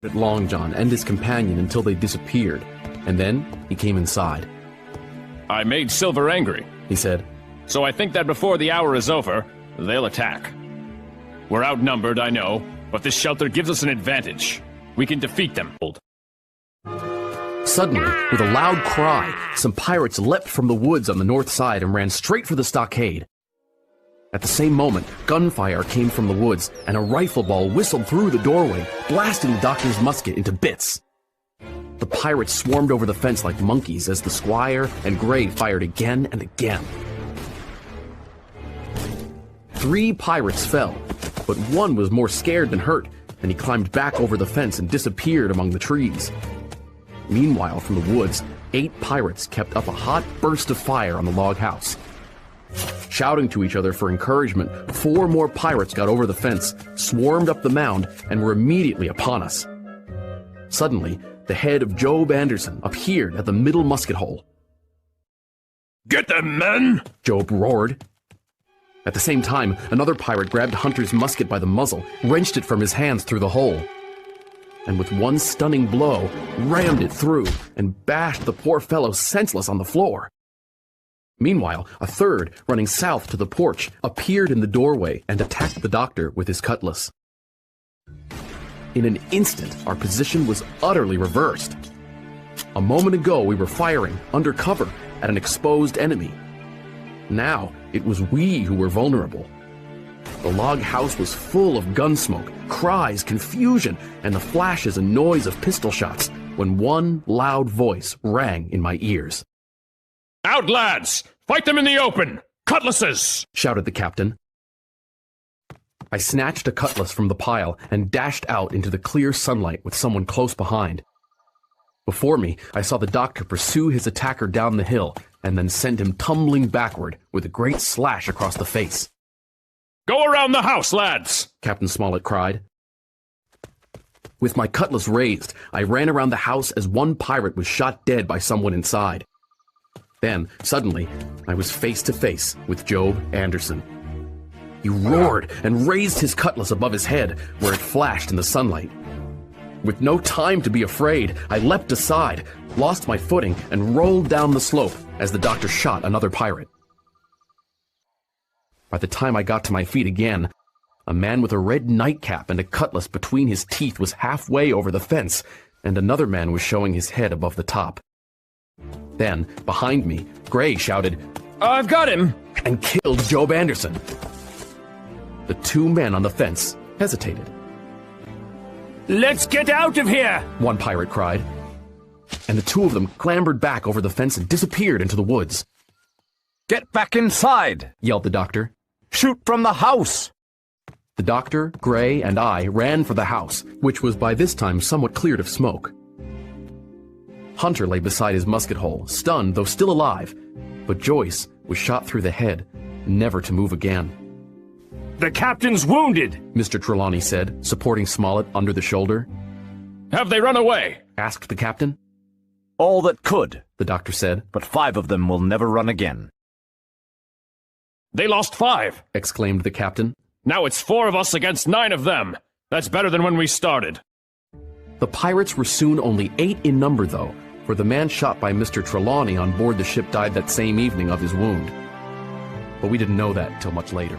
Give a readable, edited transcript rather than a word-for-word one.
at Long John and his companion until they disappeared, and then he came inside. I made Silver angry, he said. So I think that before the hour is over, they'll attack. We're outnumbered, I know, but this shelter gives us an advantage. We can defeat them. Suddenly, with a loud cry, some pirates leapt from the woods on the north side and ran straight for the stockade. At the same moment, gunfire came from the woods, and a rifle ball whistled through the doorway, blasting the doctor's musket into bits. The pirates swarmed over the fence like monkeys as the Squire and Gray fired again and again. 3 pirates fell, but one was more scared than hurt, and he climbed back over the fence and disappeared among the trees. Meanwhile, from the woods, 8 pirates kept up a hot burst of fire on the log house. Shouting to each other for encouragement, 4 more pirates got over the fence, swarmed up the mound, and were immediately upon us. Suddenly, the head of Job Anderson appeared at the middle musket hole. Get them, men! Job roared. At the same time, another pirate grabbed Hunter's musket by the muzzle, wrenched it from his hands through the hole, and with one stunning blow, rammed it through and bashed the poor fellow senseless on the floor. Meanwhile, a third, running south to the porch, appeared in the doorway and attacked the doctor with his cutlass. In an instant, our position was utterly reversed. A moment ago, we were firing, under cover, at an exposed enemy. Now, it was we who were vulnerable. The log house was full of gun smoke, cries, confusion, and the flashes and noise of pistol shots, when one loud voice rang in my ears. Out, lads! Fight them in the open! Cutlasses! Shouted the captain. I snatched a cutlass from the pile and dashed out into the clear sunlight with someone close behind. Before me, I saw the doctor pursue his attacker down the hill and then send him tumbling backward with a great slash across the face. Go around the house, lads! Captain Smollett cried. With my cutlass raised, I ran around the house as one pirate was shot dead by someone inside. Then, suddenly, I was face to face with Job Anderson. He roared and raised his cutlass above his head, where it flashed in the sunlight. With no time to be afraid, I leapt aside, lost my footing, and rolled down the slope as the doctor shot another pirate. By the time I got to my feet again, a man with a red nightcap and a cutlass between his teeth was halfway over the fence, and another man was showing his head above the top. Then, behind me, Gray shouted, I've got him! And killed Job Anderson. The 2 men on the fence hesitated. Let's get out of here! One pirate cried. And the 2 of them clambered back over the fence and disappeared into the woods. Get back inside! Yelled the doctor. Shoot from the house! The doctor, Gray, and I ran for the house, which was by this time somewhat cleared of smoke. Hunter lay beside his musket hole, stunned though still alive, but Joyce was shot through the head, never to move again. The captain's wounded, Mr. Trelawney said, supporting Smollett under the shoulder. Have they run away? Asked the captain. All that could, the doctor said, but 5 of them will never run again. They lost 5, exclaimed the captain. Now it's 4 of us against 9 of them. That's better than when we started. The pirates were soon only 8 in number, though, for the man shot by Mr. Trelawney on board the ship died that same evening of his wound. But we didn't know that till much later.